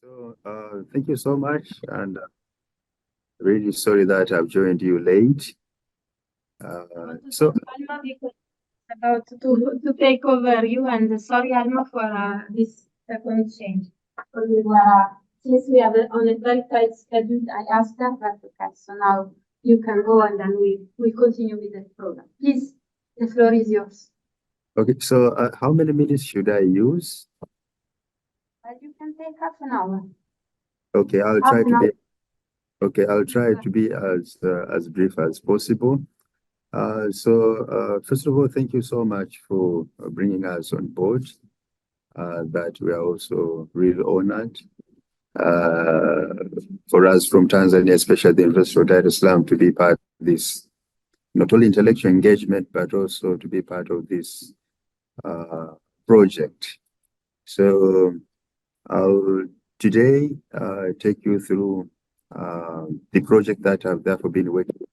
So, thank you so much, and really sorry that I've joined you late. So, About to take over you, and sorry, Alma, for this second change. Because since we are on a very tight schedule, I asked her, but okay, so now you can go and then we continue with the program. Please, the floor is yours. okay, so how many minutes should I use? You can take half an hour. Okay, I'll Half try an to hour. be I'll try to be as brief as possible. First of all, thank you so much for bringing us on board. That we are also really honored. For us from Tanzania, especially the University of Dar es Salaam, to be part of this, not only intellectual engagement, but also to be part of this project. So I'll today take you through the project that I've therefore been working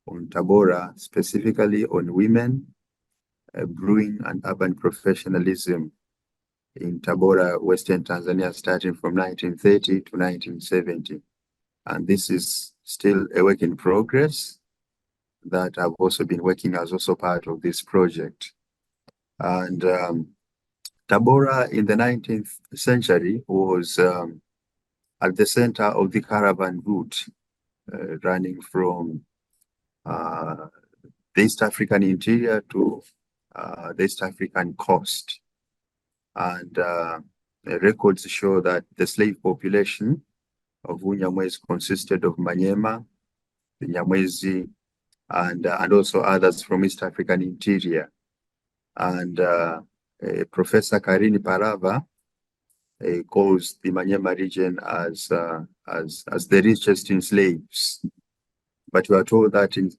on Tabora, specifically on women, brewing and urban professionalism in Tabora, Western Tanzania, starting from 1930 to 1970. And this is still a work in progress that I've also been working as also part of this project. And Tabora in the 19th century was at the center of the caravan route running from the East African interior to the East African coast. And records show that the slave population of Unyamwezi consisted of Manyema, the Nyamwezi, and also others from East African interior. And Professor Karini Parava calls the Manyema region as the richest in slaves. But we are told that in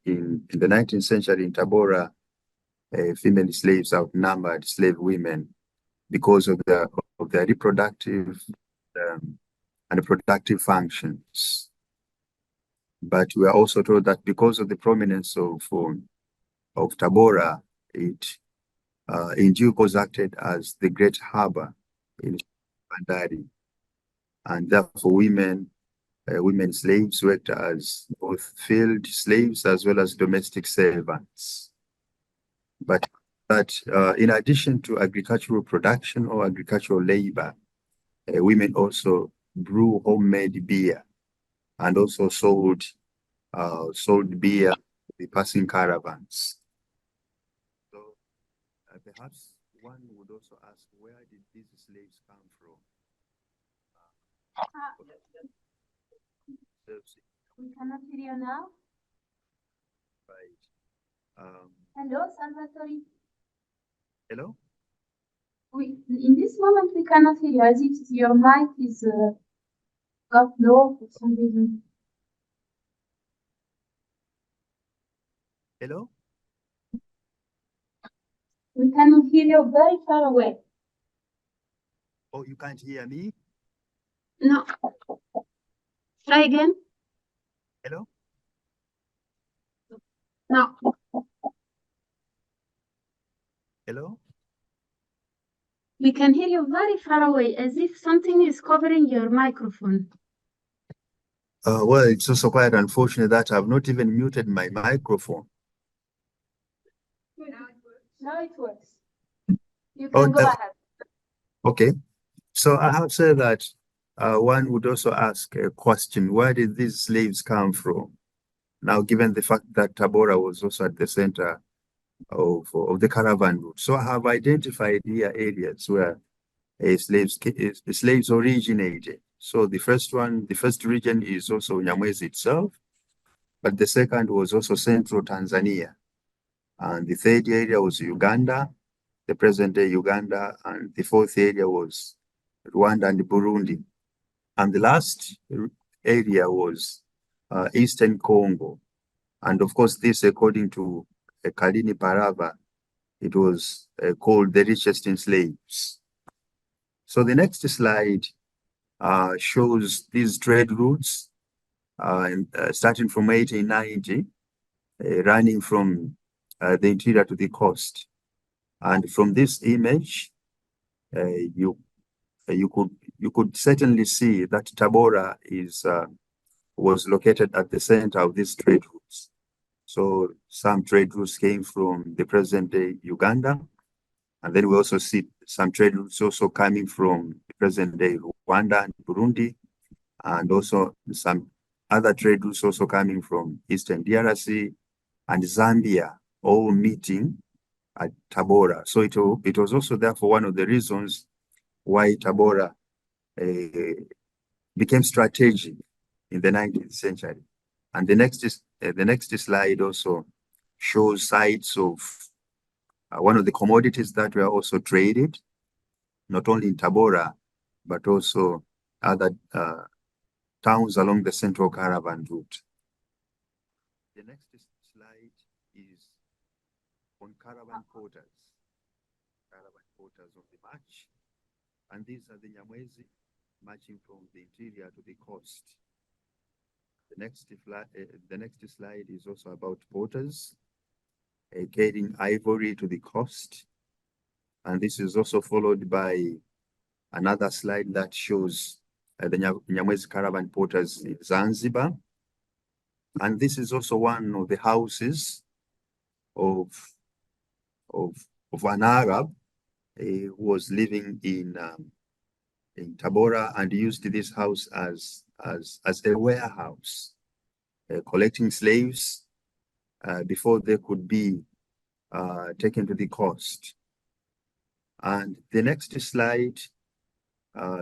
the 19th century in Tabora, female slaves outnumbered slave women because of their reproductive and productive functions. But we are also told that because of the prominence of Tabora, it in due course acted as the great harbor in Bandari, and therefore women slaves worked as both field slaves as well as domestic servants. But in addition to agricultural production or agricultural labor, women also brew homemade beer and also sold beer to the passing caravans. So perhaps one would also ask, where did these slaves come from? We cannot hear you now. Right. Hello, Salvatory. Hello? In this moment, we cannot hear you, as if your mic is got low for some reason. Hello? We cannot hear you very far away. Oh, you can't hear me? No. Try again. Hello? No. Hello? We can hear you very far away, as if something is covering your microphone. Well, it's also quite unfortunate that I've not even muted my microphone. Now it works. You can go ahead. Okay. So I have said that one would also ask a question: where did these slaves come from? Now, given the fact that Tabora was also at the center of the caravan route, so I have identified here areas where slaves originated. So the first region is also Nyamwezi itself, but the second was also central Tanzania, and the third area was Uganda, the present-day Uganda, and the fourth area was Rwanda and Burundi. And the last area was Eastern Congo. And of course, this, according to Karini Parava, it was called the richest in slaves. So the next slide shows these trade routes starting from 1890, running from the interior to the coast. And from this image, you you could certainly see that Tabora was located at the center of these trade routes. So some trade routes came from the present-day Uganda, and then we also see some trade routes also coming from the present-day Rwanda and Burundi, and also some other trade routes also coming from Eastern DRC and Zambia, all meeting at Tabora. So it was also therefore one of the reasons why Tabora became strategic in the 19th century. And the next slide also shows sites of one of the commodities that were also traded, not only in Tabora, but also other towns along the central caravan route. The next slide is on caravan porters on the march. And these are the Nyamwezi marching from the interior to the coast. The next slide is also about porters carrying ivory to the coast. And this is also followed by another slide that shows the Nyamwezi caravan porters in Zanzibar. And this is also one of the houses of an Arab who was living in Tabora and used this house as a warehouse, collecting slaves before they could be taken to the coast. And the next slide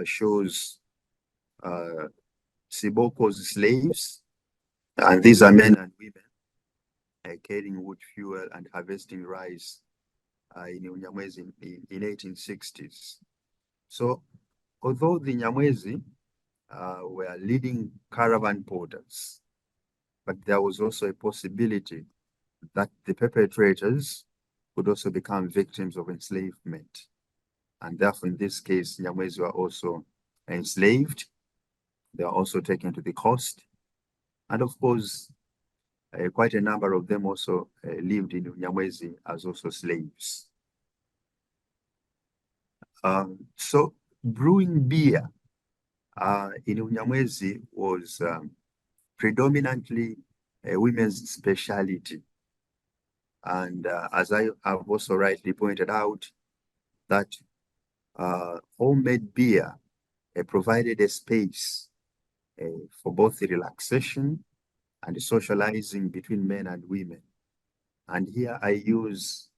shows Siboko's slaves, and these are men and women carrying wood fuel and harvesting rice in Unyamwezi in 1860s. So although the Nyamwezi were leading caravan porters, but there was also a possibility that the perpetrators could also become victims of enslavement. And therefore, in this case, Nyamwezi were also enslaved. They were also taken to the coast. And of course, quite a number of them also lived in Nyamwezi as also slaves. So brewing beer in Unyamwezi was predominantly a women's specialty. And as I have also rightly pointed out, that homemade beer provided a space for both the relaxation and the socializing between men and women. And here I use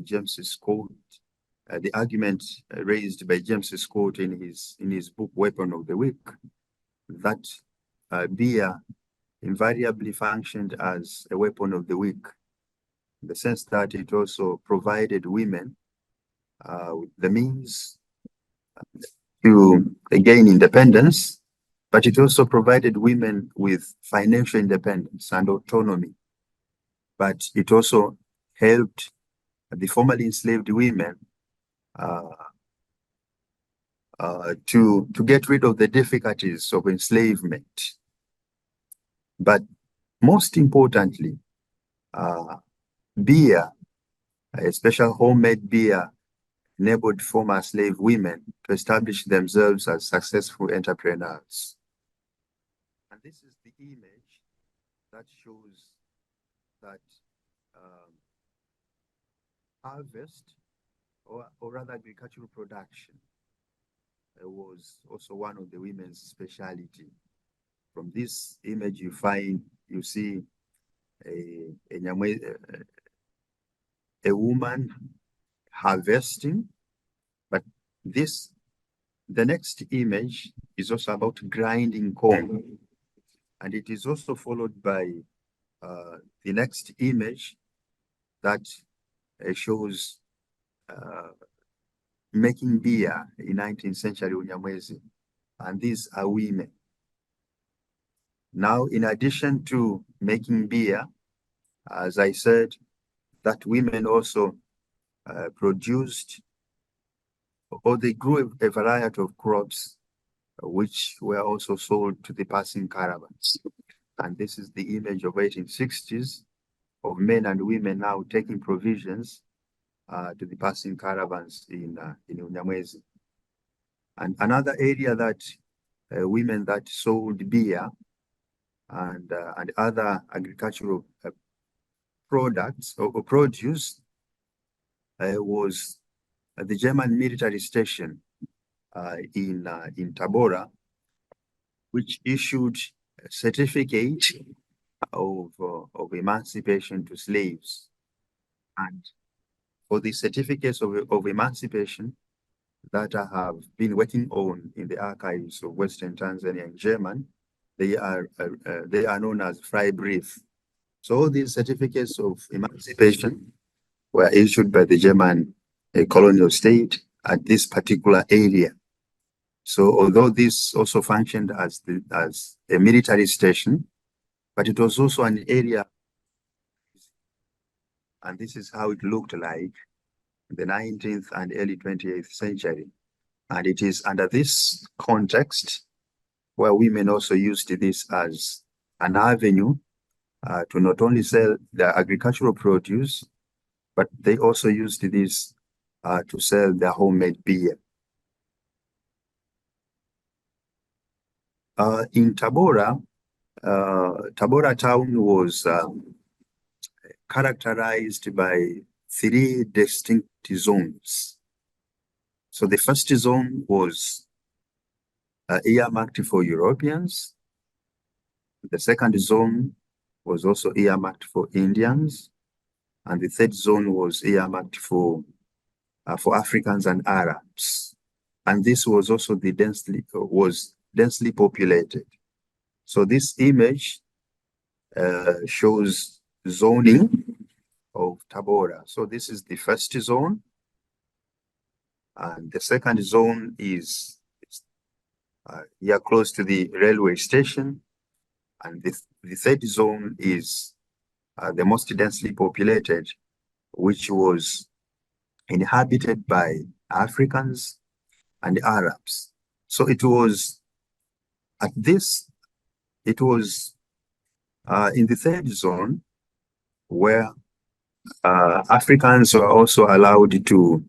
James's quote, the argument raised by James's quote in his book Weapon of the Week, that beer invariably functioned as a weapon of the weak, in the sense that it also provided women with the means to gain independence, but it also provided women with financial independence and autonomy. But it also helped the formerly enslaved women to get rid of the difficulties of enslavement. But most importantly, beer, a special homemade beer, enabled former slave women to establish themselves as successful entrepreneurs. And this is the image that shows that harvest, or rather agricultural production, was also one of the women's specialty. From this image, you see a woman harvesting, but the next image is also about grinding corn, and it is also followed by the next image that shows making beer in 19th century Unyamwezi, and these are women. Now, in addition to making beer, as I said, that women also produced, or they grew a variety of crops which were also sold to the passing caravans. And this is the image of 1860s of men and women now taking provisions to the passing caravans in Unyamwezi. And another area that women that sold beer and other agricultural products or produce was the German military station in Tabora, which issued a certificate of emancipation to slaves. And for the certificates of emancipation that I have been working on in the archives of Western Tanzania in German, they are known as Freibrief. So all these certificates of emancipation were issued by the German colonial state at this particular area. So although this also functioned as a military station, but it was also an area, and this is how it looked like in the 19th and early 20th century. And it is under this context where women also used this as an avenue to not only sell their agricultural produce, but they also used this to sell their homemade beer. In Tabora, Tabora town was characterized by 3 distinct zones. So the first zone was earmarked for Europeans. The second zone was also earmarked for Indians. And the third zone was earmarked for Africans and Arabs. And this was also densely populated. So this image shows zoning of Tabora. So this is the first zone. And the second zone is here close to the railway station. And the third zone is the most densely populated, which was inhabited by Africans and Arabs. So it was in the third zone where Africans were also allowed to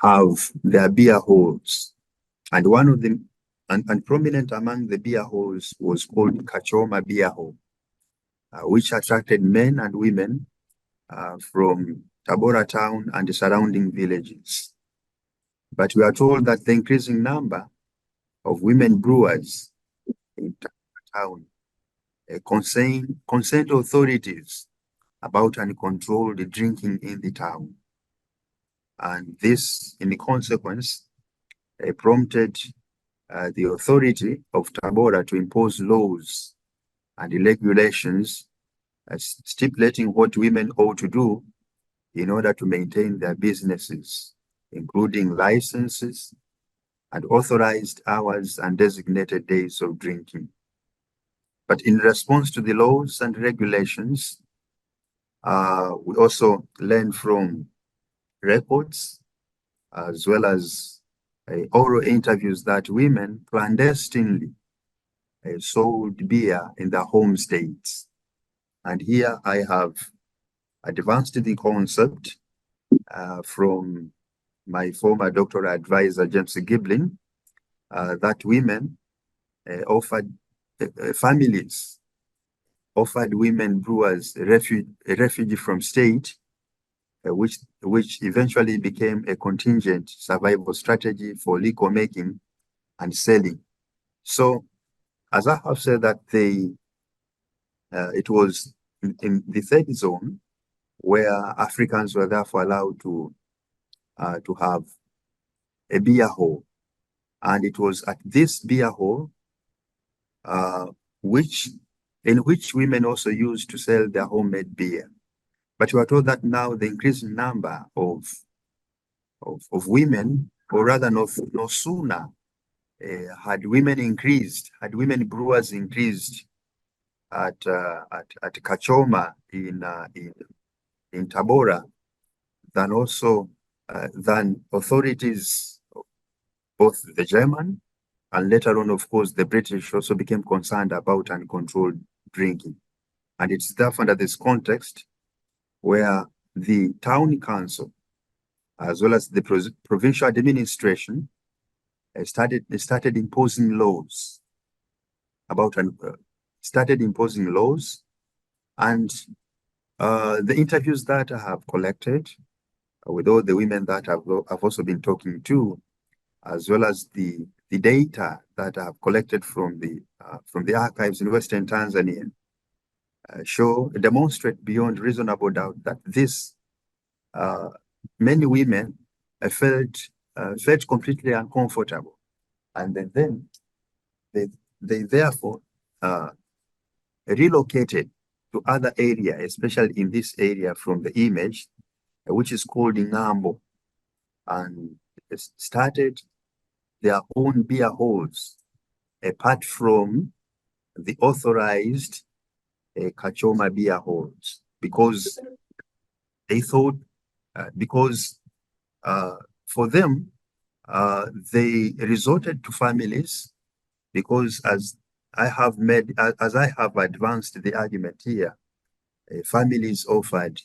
have their beer halls. And one of them, and prominent among the beer halls, was called Kachoma Beer Hall, which attracted men and women from Tabora town and the surrounding villages. But we are told that the increasing number of women brewers in town concerned authorities about uncontrolled drinking in the town. And this, in the consequence, prompted the authority of Tabora to impose laws and regulations stipulating what women ought to do in order to maintain their businesses, including licenses and authorized hours and designated days of drinking. But in response to the laws and regulations, we also learn from records as well as oral interviews that women clandestinely sold beer in their home states. And here I have advanced the concept from my former doctoral advisor, James Giblin, that women families offered women brewers a refuge from state, which eventually became a contingent survival strategy for liquor making and selling. So, as I have said, that it was in the third zone where Africans were therefore allowed to have a beer hall, and it was at this beer hall in which women also used to sell their homemade beer. But we are told that now the increasing number of women, or rather no sooner had women brewers increased at Kachoma in Tabora, than authorities, both the German and later on, of course, the British also became concerned about uncontrolled drinking. And it's therefore under this context where the town council, as well as the provincial administration, started imposing laws and the interviews that I have collected with all the women that I've also been talking to, as well as the data that I have collected from the archives in Western Tanzania, demonstrate beyond reasonable doubt that many women felt completely uncomfortable, and then they therefore relocated to other area, especially in this area from the image, which is called Ngambo, and started their own beer halls, apart from the authorized Kachoma beer halls, because they thought, for them, they resorted to families, because as I have advanced the argument here, families offered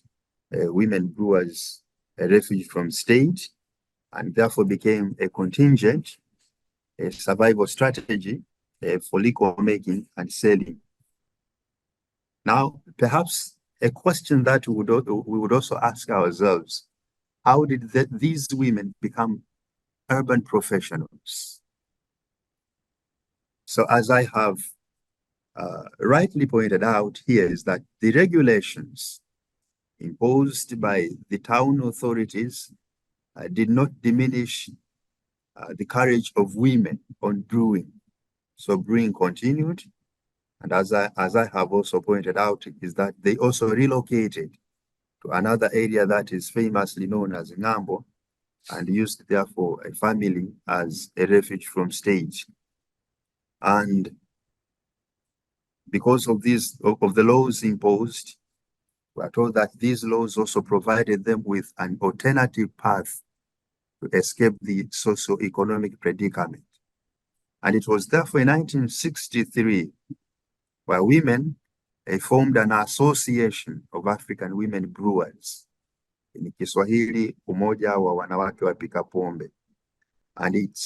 women brewers a refuge from state, and therefore became a contingent, a survival strategy for liquor making and selling. Now, perhaps a question that we would also ask ourselves: how did these women become urban professionals? So, as I have rightly pointed out here, is that the regulations imposed by the town authorities did not diminish the courage of women on brewing. So brewing continued, and as I have also pointed out, is that they also relocated to another area that is famously known as Ngambo, and used therefore a family as a refuge from state. And because of the laws imposed, we are told that these laws also provided them with an alternative path to escape the socio-economic predicament. And it was therefore in 1963 where women formed an association of African women brewers, in Kiswahili Umoja wa Wanawake Wapika Pombe, and it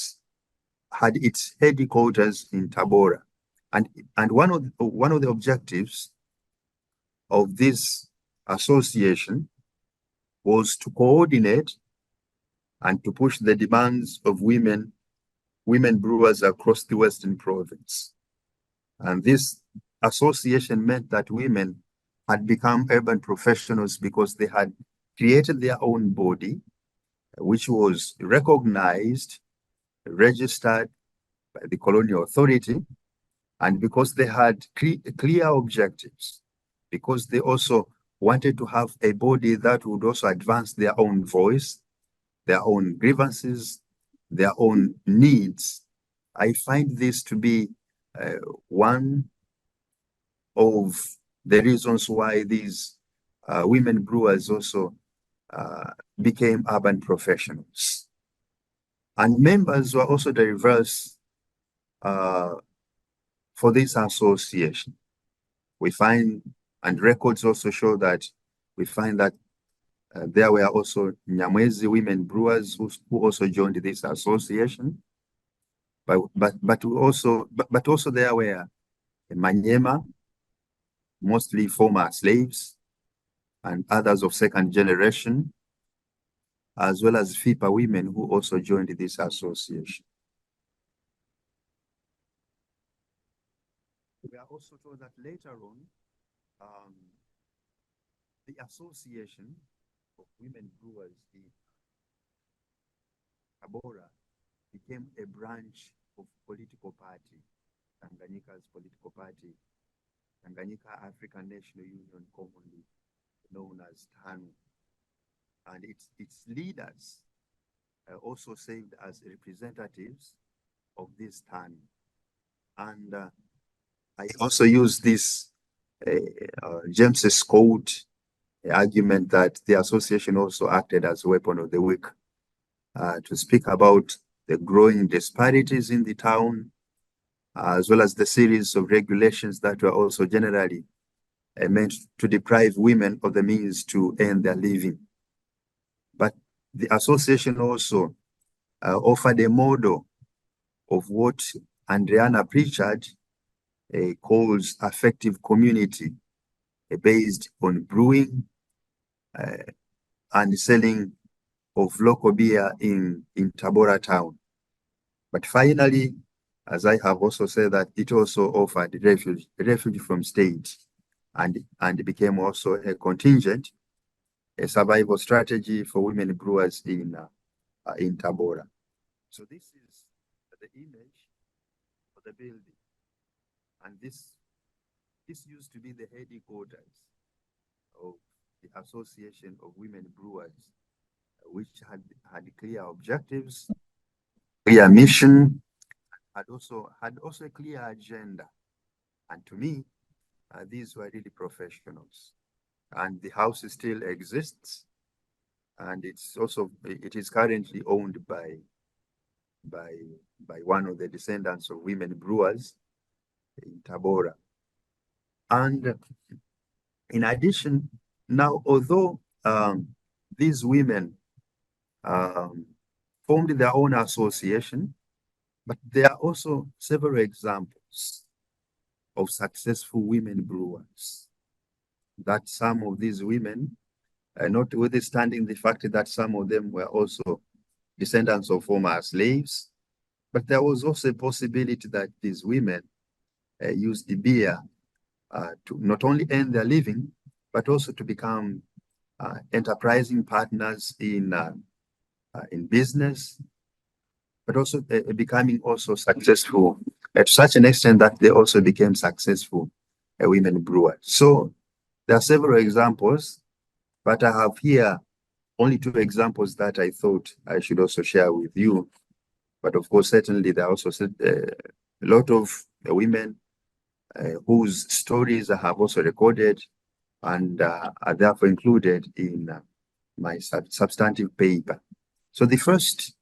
had its headquarters in Tabora. And one of the objectives of this association was to coordinate and to push the demands of women brewers across the Western Province. And this association meant that women had become urban professionals because they had created their own body, which was recognized, registered by the colonial authority, and because they had clear objectives, because they also wanted to have a body that would also advance their own voice, their own grievances, their own needs. I find this to be one of the reasons why these women brewers also became urban professionals. And members were also diverse for this association. We find, and records also show that, there were also Nyamwezi women brewers who also joined this association. But also there were Manyema, mostly former slaves, and others of second generation, as well as FIPA women who also joined this association. We are also told that later on, the association of women brewers in Tabora became a branch of political party, Tanganyika's political party, Tanganyika African National Union, commonly known as TANU. And its leaders also served as representatives of this TANU. And I also use this James's quote argument that the association also acted as a weapon of the weak to speak about the growing disparities in the town, as well as the series of regulations that were also generally meant to deprive women of the means to earn their living. But the association also offered a model of what Andreana Pritchard calls affective community, based on brewing and selling of local beer in Tabora town. But finally, as I have also said, that it also offered refuge from state, and became also a contingent, a survival strategy for women brewers in Tabora. So this is the image of the building, and this used to be the headquarters of the Association of Women Brewers, which had clear objectives, clear mission, had also a clear agenda. And to me, these were really professionals. And the house still exists, and it is currently owned by one of the descendants of women brewers in Tabora. And in addition, now, although these women formed their own association, but there are also several examples of successful women brewers, that some of these women, notwithstanding the fact that some of them were also descendants of former slaves, but there was also a possibility that these women used the beer to not only earn their living, but also to become enterprising partners in business, but also becoming also successful to such an extent that they also became successful women brewers. So there are several examples, but I have here only two examples that I thought I should also share with you. But of course, certainly there are also a lot of women whose stories I have also recorded and are therefore included in my substantive paper. So the first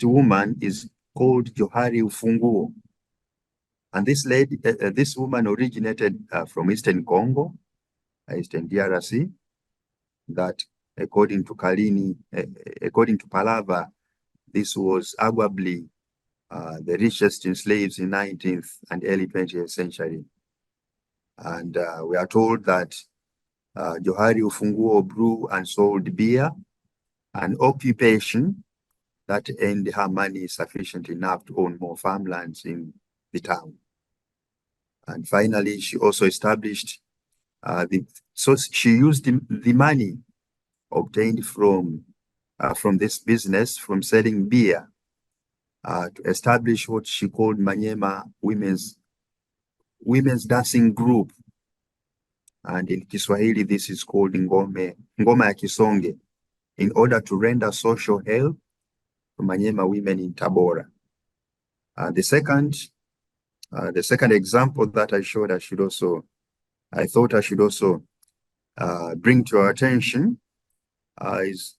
woman is called Johari Ufunguo, and this woman originated from Eastern Congo, Eastern DRC. That according to Palava, this was arguably the richest in slaves in 19th and early 20th century. And we are told that Johari Ufunguo brew and sold beer, an occupation that earned her money sufficient enough to own more farmlands in the town. And finally, she also established so she used the money obtained from this business, from selling beer, to establish what she called Manyema Women's Dancing Group. And in Kiswahili, this is called Ngoma ya Kisonge, in order to render social help to Manyema women in Tabora. The second example that I thought I should also bring to our attention is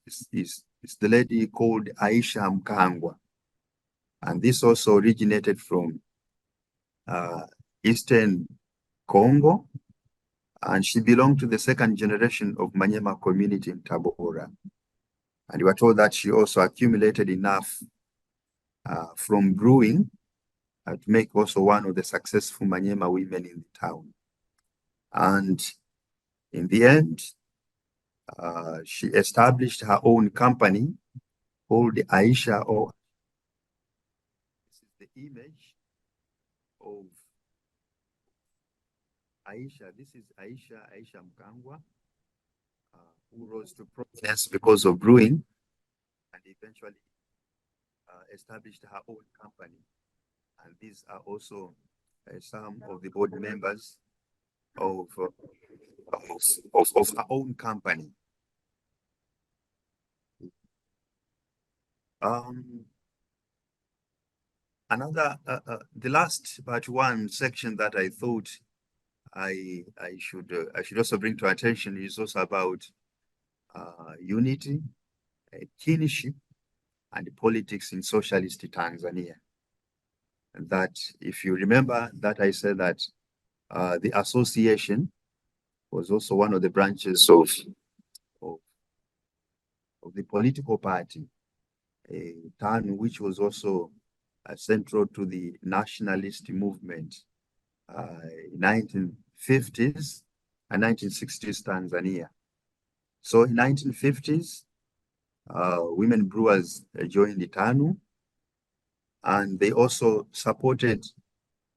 the lady called Aisha Mkangwa. And this also originated from Eastern Congo, and she belonged to the second generation of Manyema community in Tabora. And we were told that she also accumulated enough from brewing to make also one of the successful Manyema women in the town. And in the end, she established her own company called Aisha. This is the image of Aisha. This is Aisha Mkangwa, who rose to prominence because of brewing and eventually established her own company. And these are also some of the board members of her own company. The last part one section that I thought I should also bring to attention is also about unity, kinship, and politics in socialist Tanzania. And that, if you remember, that I said that the association was also one of the branches of the political party, TANU, which was also central to the nationalist movement in 1950s and 1960s Tanzania. So in 1950s, women brewers joined the TANU, and they also supported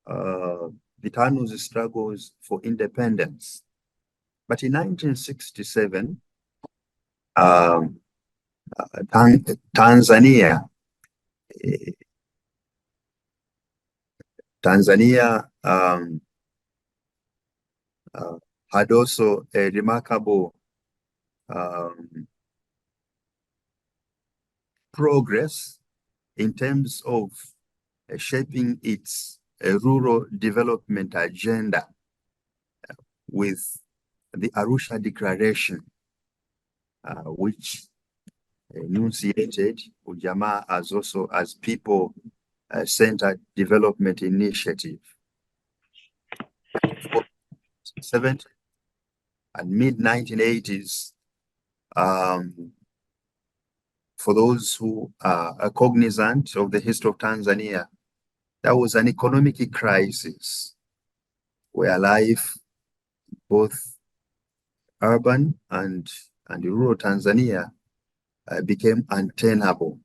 the TANU's struggles for independence. But in 1967, Tanzania had also a remarkable progress in terms of shaping its rural development agenda with the Arusha Declaration, which enunciated Ujamaa as also as people-centered development initiative. 70s and mid-1980s, for those who are cognizant of the history of Tanzania, there was an economic crisis where life, both urban and rural Tanzania, became untenable.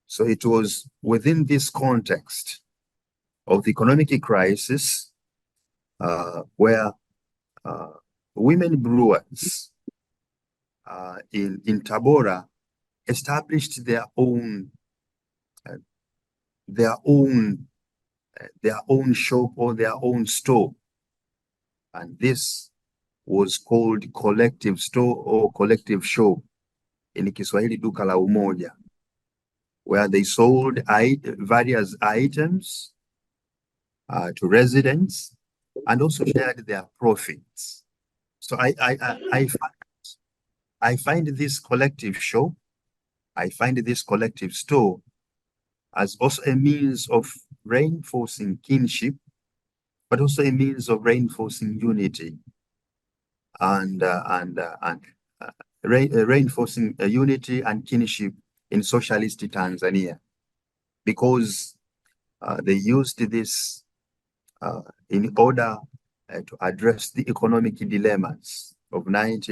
So it was within this context of the economic crisis where women brewers in Tabora established their own shop or their own store, and this was called collective store or collective shop in Kiswahili duka la Umoja, where they sold various items to residents and also shared their profits. So I find this collective shop, I find this collective store as also a means of reinforcing kinship, but also a means of reinforcing unity and reinforcing unity and kinship in socialist Tanzania, because they used this in order to address the economic dilemmas of late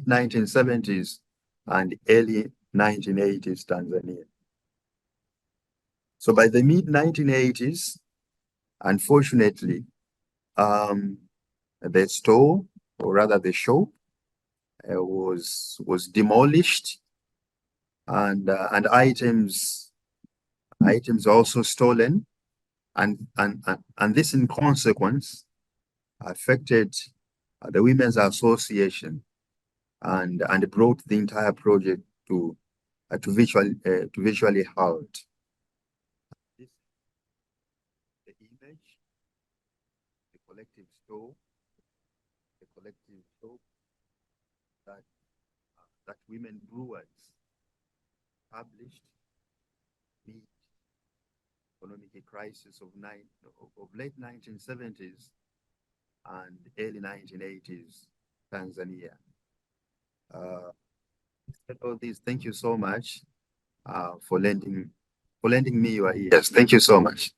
1970s and early 1980s Tanzania. So by the mid-1980s, unfortunately, the store, or rather the shop, was demolished, and items also stolen, and this in consequence affected the Women's Association and brought the entire project to visually halt. This the image, the collective store, the collective shop that women brewers published the economic crisis of late 1970s and early 1980s Tanzania. All these, thank you so much for lending me your ears. Thank you so much.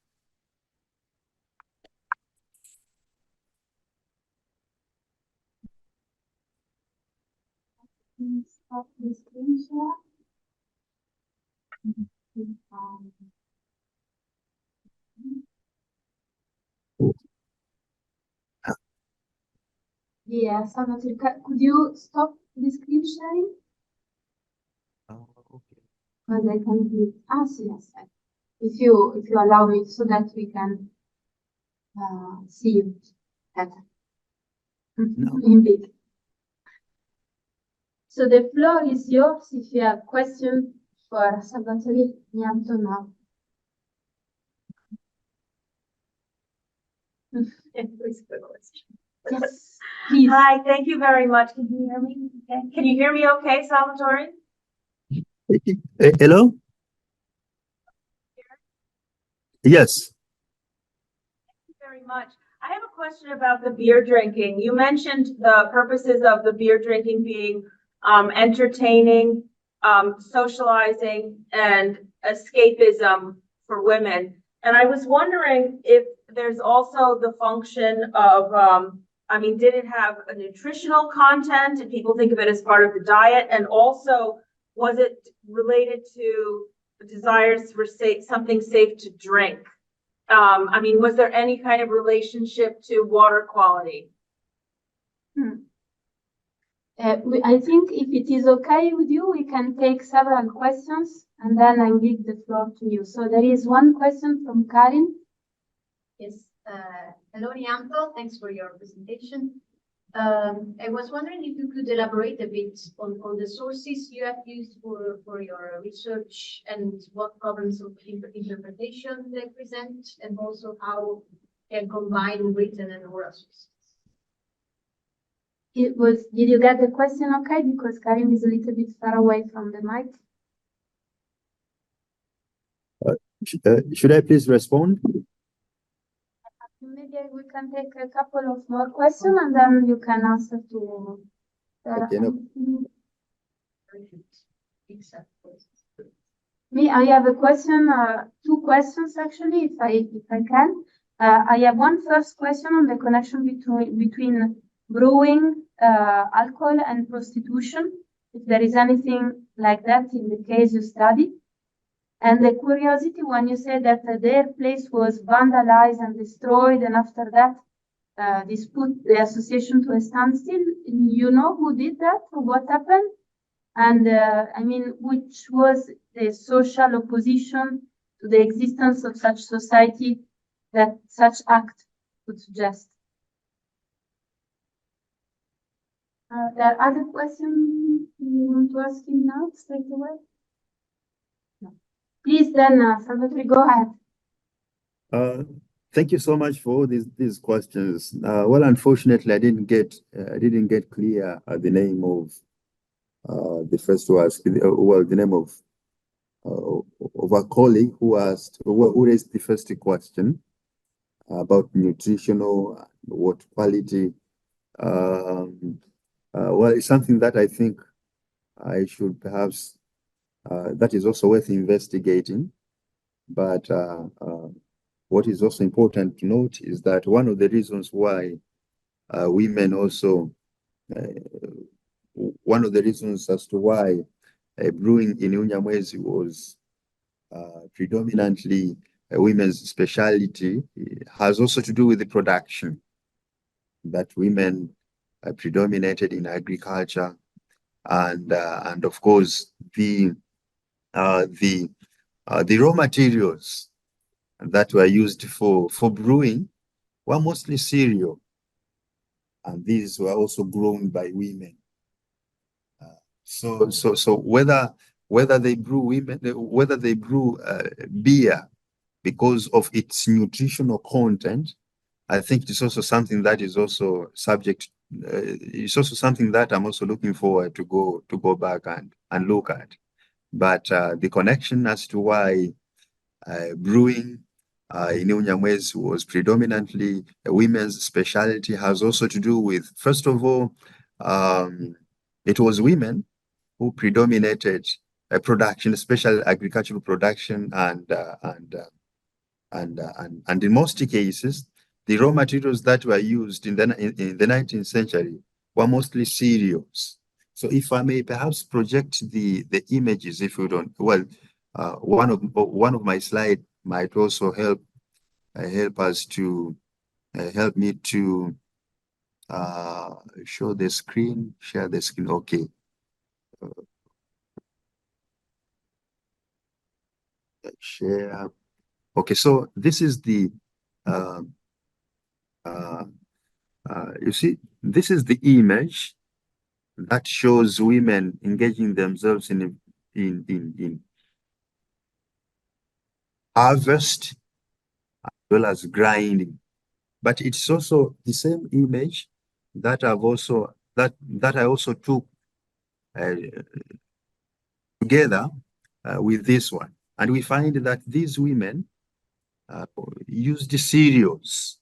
Stop the screen share. Yeah, Salvatory, could you stop the screen sharing? Okay. Because I can do yes, if you allow me, so that we can see you better. No. Indeed. So the floor is yours if you have questions for Salvatory, Nyanto now. Yes, please. Hi, thank you very much. Can you hear me? Okay. Can you hear me okay, Salvatory? Hello? Yes. Thank you very much. I have a question about the beer drinking. You mentioned the purposes of the beer drinking being entertaining, socializing, and escapism for women. And I was wondering if there's also the function of, I mean, did it have a nutritional content? Did people think of it as part of the diet? And also, was it related to desires for something safe to drink? I mean, was there any kind of relationship to water quality? I think if it is okay with you, we can take several questions and then I give the floor to you. So there is one question from Karin. Yes. Hello, Nyanto. Thanks for your presentation. I was wondering if you could elaborate a bit on the sources you have used for your research and what problems of interpretation they present, and also how you can combine written and oral sources. Did you get the question okay? Because Karim is a little bit far away from the mic. Should I please respond? Maybe we can take a couple of more questions and then you can answer to. Okay, no. Me, I have a question, two questions actually, if I can. I have one first question on the connection between brewing, alcohol and prostitution, if there is anything like that in the case you study. And the curiosity when you said that their place was vandalized and destroyed, and after that, this put the association to a standstill. You know who did that or what happened? And I mean, which was the social opposition to the existence of such society that such act would suggest? There are other questions you want to ask him now straight away? No. Please then, Salvatory, go ahead. Thank you so much for these questions. Well, unfortunately, I didn't get clear the name of the first to ask. Well, the name of a colleague who raised the first question about nutritional what quality. Well, it's something that I think I should perhaps that is also worth investigating. But what is also important to note is that one of the reasons why women also, one of the reasons as to why brewing in Unyamwezi was predominantly a women's specialty has also to do with the production, that women predominated in agriculture, and of course the raw materials that were used for brewing were mostly cereal, and these were also grown by women. So whether they brew beer because of its nutritional content, I think it's also something that is also subject. It's also something that I'm also looking forward to go back and look at. But the connection as to why brewing in Unyamwezi was predominantly a women's specialty has also to do with, first of all, it was women who predominated production, especially agricultural production, and in most cases, the raw materials that were used in the 19th century were mostly cereals. So if I may perhaps project the images, if you don't, well, one of my slides might also help us to help me to show the screen, share the screen. Okay. Share. Okay, so this is the you see, this is the image that shows women engaging themselves in harvest as well as grinding. But it's also the same image that I also took together with this one, and we find that these women used cereals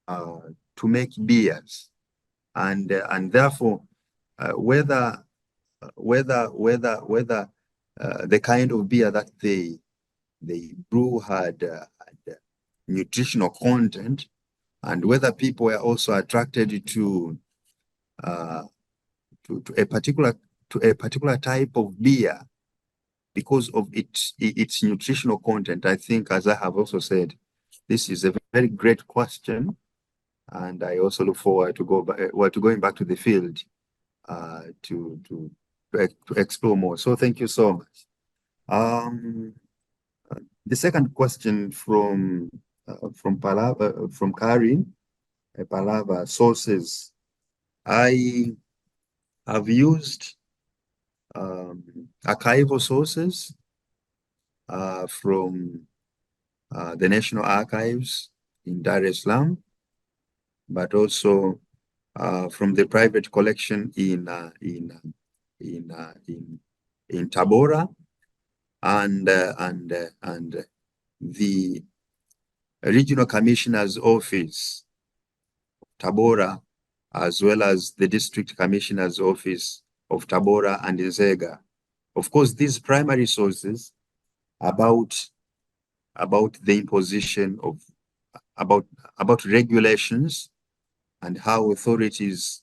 to make beers, and therefore whether the kind of beer that they brew had nutritional content, and whether people were also attracted to a particular type of beer because of its nutritional content. I think, as I have also said, this is a very great question, and I also look forward to going back to the field to explore more. So thank you so much. The second question from Karin Palava, sources. I have used archival sources from the National Archives in Dar es Salaam, but also from the private collection in Tabora, and the Regional Commissioner's Office, Tabora, as well as the District Commissioner's Office of Tabora and Nzega. Of course, these primary sources about the imposition of about regulations and how authorities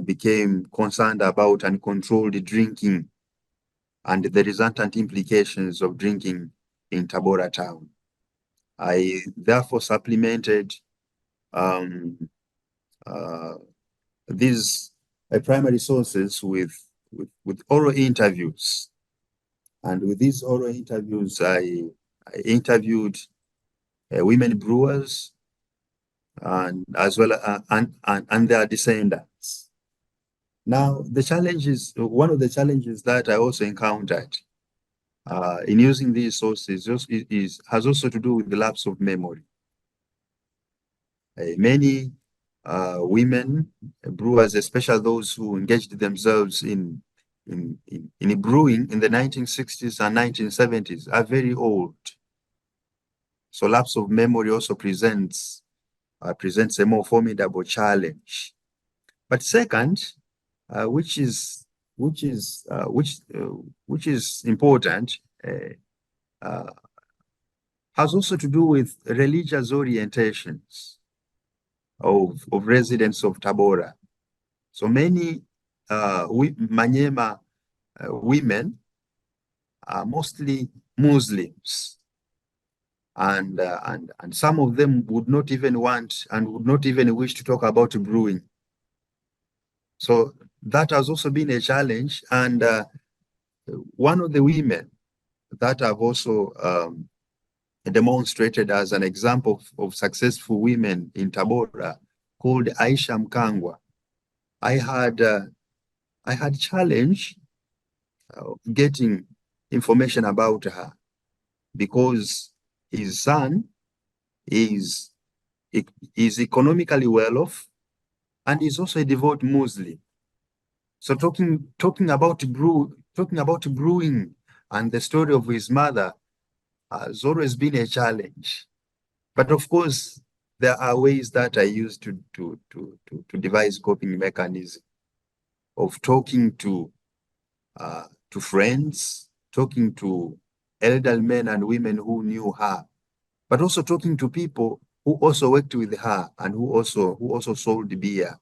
became concerned about and controlled drinking and the resultant implications of drinking in Tabora town. I therefore supplemented these primary sources with oral interviews, and with these oral interviews, I interviewed women brewers and as well and their descendants. Now, one of the challenges that I also encountered in using these sources has also to do with the lapse of memory. Many women brewers, especially those who engaged themselves in brewing in the 1960s and 1970s, are very old. So lapse of memory also presents a more formidable challenge. But second, which is important, has also to do with religious orientations of residents of Tabora. So many Manyema women are mostly Muslims, and some of them would not even want and would not even wish to talk about brewing. So that has also been a challenge, and one of the women that I've also demonstrated as an example of successful women in Tabora, called Aisha Mkangwa. I had challenge getting information about her because his son is economically well off and is also a devout Muslim. So talking about brewing and the story of his mother has always been a challenge. But of course, there are ways that I use to devise coping mechanism of talking to friends, talking to elderly men and women who knew her, but also talking to people who also worked with her and who also sold beer.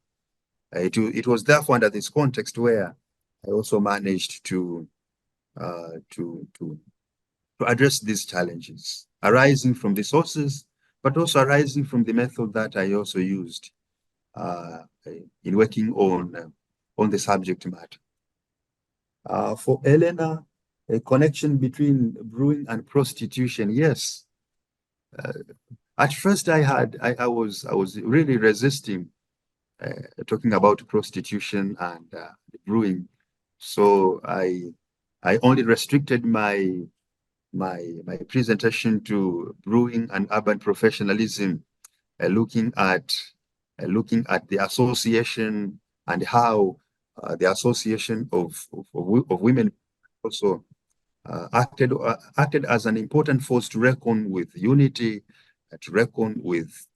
It was therefore under this context where I also managed to address these challenges arising from the sources, but also arising from the method that I also used in working on the subject matter. For Elena, a connection between brewing and prostitution, yes. At first, I was really resisting talking about prostitution and brewing, so I only restricted my presentation to brewing and urban professionalism, looking at the association and how the association of women also acted as an important force to reckon with unity, to reckon with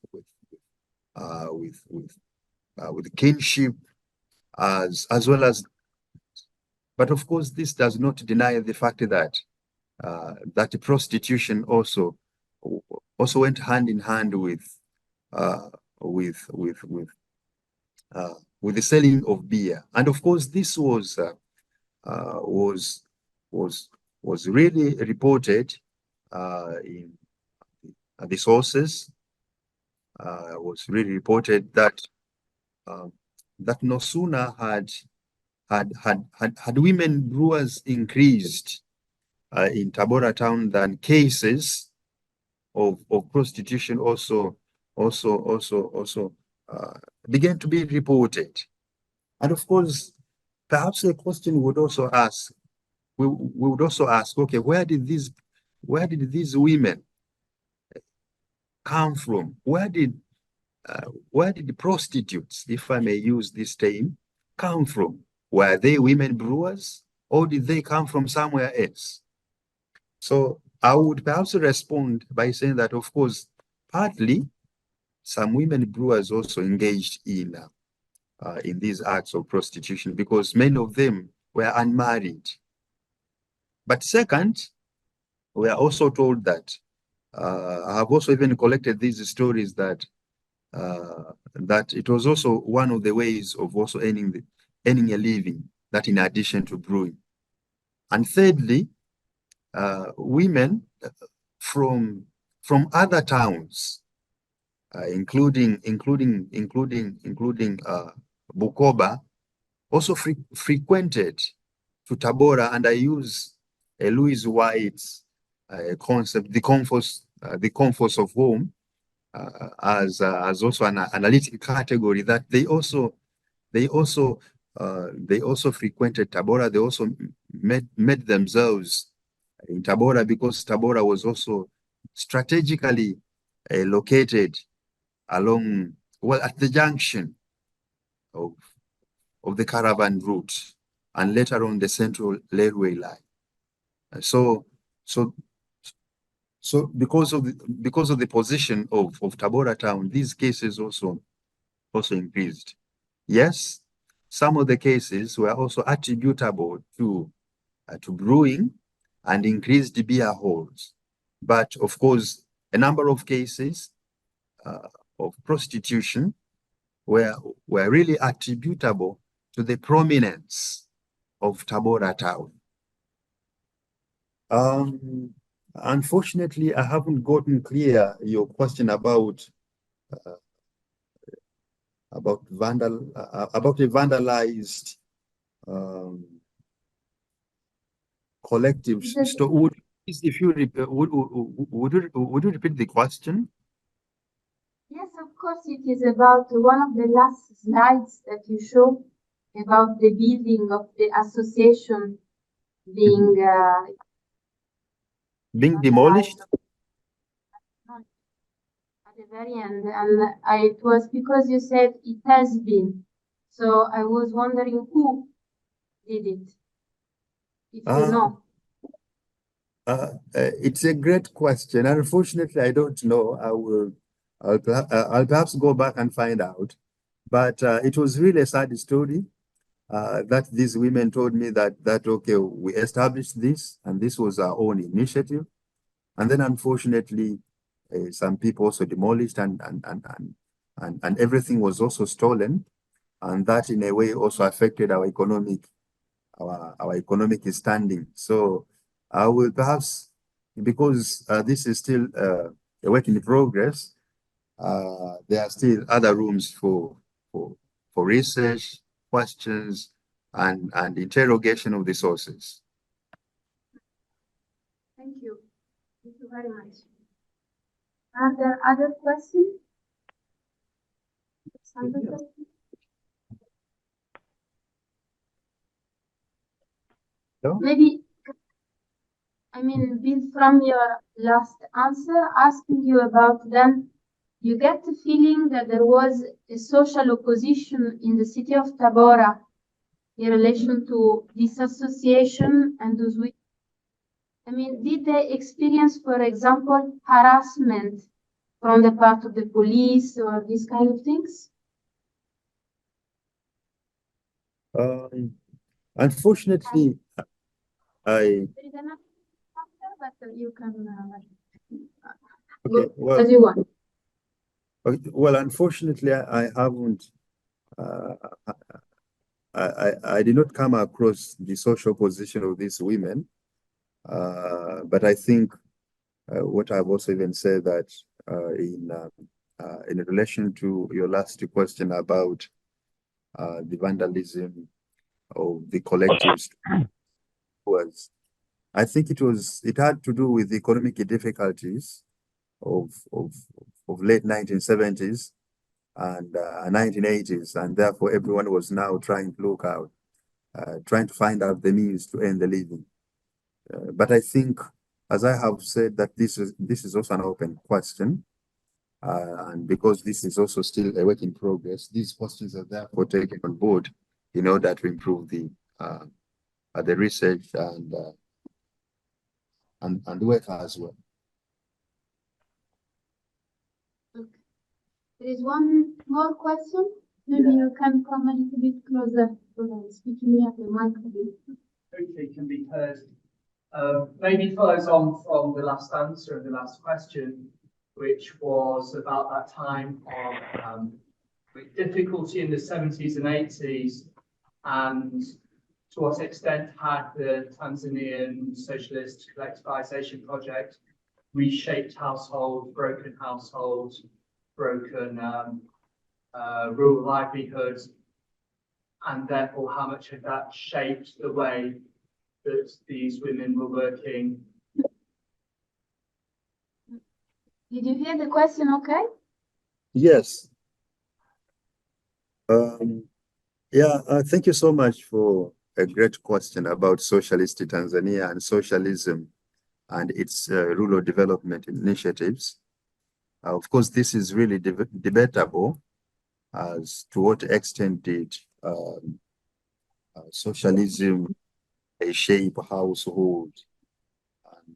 kinship, as well as. But of course, this does not deny the fact that that prostitution also went hand in hand with the selling of beer. And of course, this was really reported in the sources. Was really reported that that no sooner had women brewers increased in Tabora town than cases of prostitution also began to be reported. And of course, perhaps the question would also ask, we would also ask, okay, where did these women come from? Where did the prostitutes, if I may use this term, come from? Were they women brewers, or did they come from somewhere else? So I would perhaps respond by saying that, of course, partly some women brewers also engaged in these acts of prostitution because many of them were unmarried. But second, we are also told that I have also even collected these stories that that it was also one of the ways of also earning a living, that in addition to brewing. And thirdly, women from other towns, including Bukoba, also frequented to Tabora, and I use Louis White's concept, the comforts of home, as also an analytic category, that they also frequented Tabora. They also met themselves in Tabora because Tabora was also strategically located along, well, at the junction of the caravan route and later on the central railway line. So because of the position of Tabora town, these cases also increased. Yes, some of the cases were also attributable to brewing and increased beer halls. But of course, a number of cases of prostitution were really attributable to the prominence of Tabora town. Unfortunately, I haven't gotten clear your question about a vandalized collective store. Would you repeat the question? Yes, of course, it is about one of the last slides that you show about the building of the association being demolished at the very end, and it was because you said it has been. So I was wondering who did it, if you know. It's a great question. Unfortunately, I don't know. I'll perhaps go back and find out. But it was really a sad story that these women told me that okay, we established this and this was our own initiative, and then unfortunately, some people also demolished and everything was also stolen, and that in a way also affected our economic standing. So I will perhaps, because this is still a work in progress, there are still other rooms for research, questions, and interrogation of the sources. Thank you. Thank you very much. Are there other questions? No? Maybe, I mean, build from your last answer, asking you about then, you get the feeling that there was a social opposition in the city of Tabora in relation to this association and those women. I mean, did they experience, for example, harassment from the part of the police or these kind of things? Unfortunately, I There is another chapter, but you can okay. go Well, as you want. okay, well, unfortunately, I haven't. Uh, I did not come across the social position of these women, but I think what I've also even said that in relation to your last question about the vandalism of the collectives was, I think it had to do with the economic difficulties of of, of late 1970s and 1980s, and therefore everyone was now trying to look out, trying to find out the means to earn the living. But I think, as I have said, that this is also an open question, and because this is also still a work in progress, these questions are therefore taken on board in order to improve the research and the work as well. Okay. There is one more question. Maybe you can come a little bit closer to speaking at the microphone. Hopefully it can be heard. Maybe follows on from the last answer and the last question, which was about that time of difficulty in the 70s and 80s, and to what extent had the Tanzanian socialist collectivization project reshaped households, broken households, broken rural livelihoods, and therefore how much had that shaped the way that these women were working. Did you hear the question okay? Yes. Yeah, thank you so much for a great question about socialist Tanzania and socialism and its rural development initiatives. Of course, this is really debatable as to what extent did socialism shape household and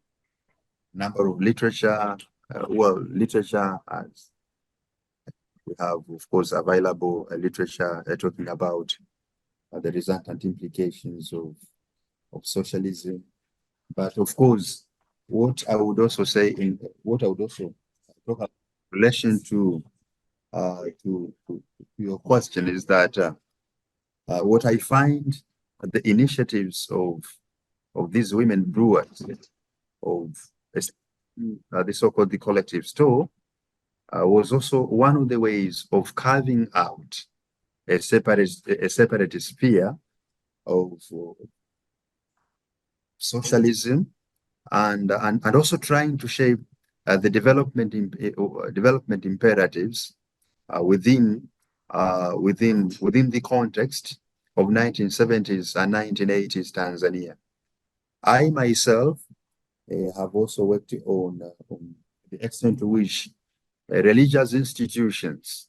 number of literature. Literature as we have, of course, available literature talking about the resultant implications of socialism. But of course, what I would also say talk about in relation to your question is that what I find the initiatives of these women brewers of the so-called the collective store was also one of the ways of carving out a separate sphere of socialism and also trying to shape the development imperatives within the context of 1970s and 1980s Tanzania. I myself have also worked on the extent to which religious institutions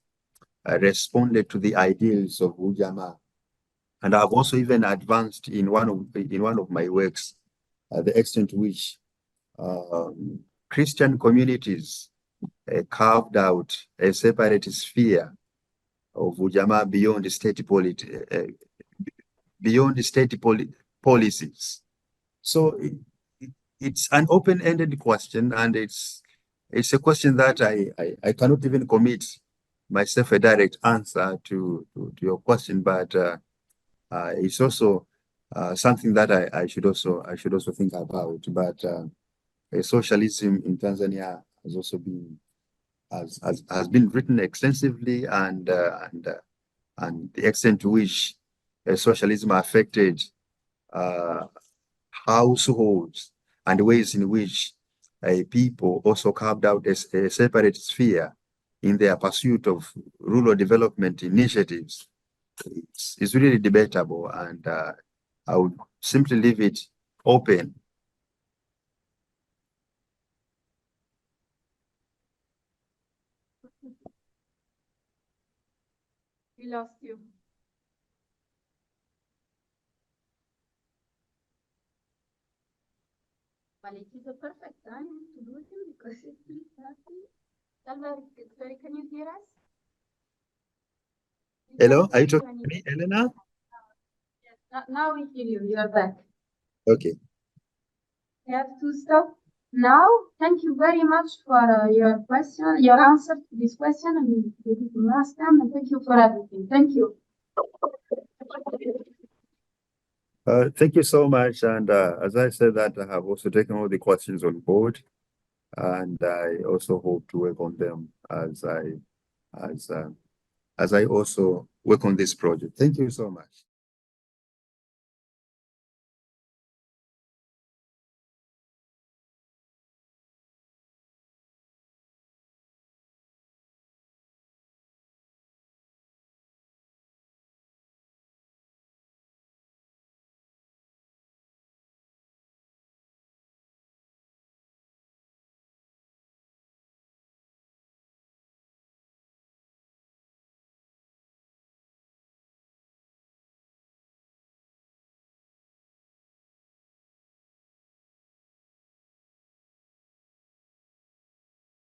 responded to the ideals of Ujamaa. And I've also even advanced in one of my works the extent to which Christian communities carved out a separate sphere of Ujamaa beyond state policies. So it's an open-ended question, and it's a question that I cannot even commit myself a direct answer to your question, but it's also something that I should also think about. But socialism in Tanzania has also been has been written extensively, and the extent to which socialism affected households and ways in which people also carved out a separate sphere in their pursuit of rural development initiatives is really debatable, and I would simply leave it open. We lost you. Well, it is a perfect time to lose him because it's 3:30. Salvatory, can you hear us? Hello, are you talking to me, Elena? Yes, Now we hear you. You are back. Okay. We have to stop now. Thank you very much for your question, your answer to this question, and last time. And thank you for everything. Thank you. Thank you so much. And as I said, that I have also taken all the questions on board, and I also hope to work on them as I also work on this project. Thank you so much.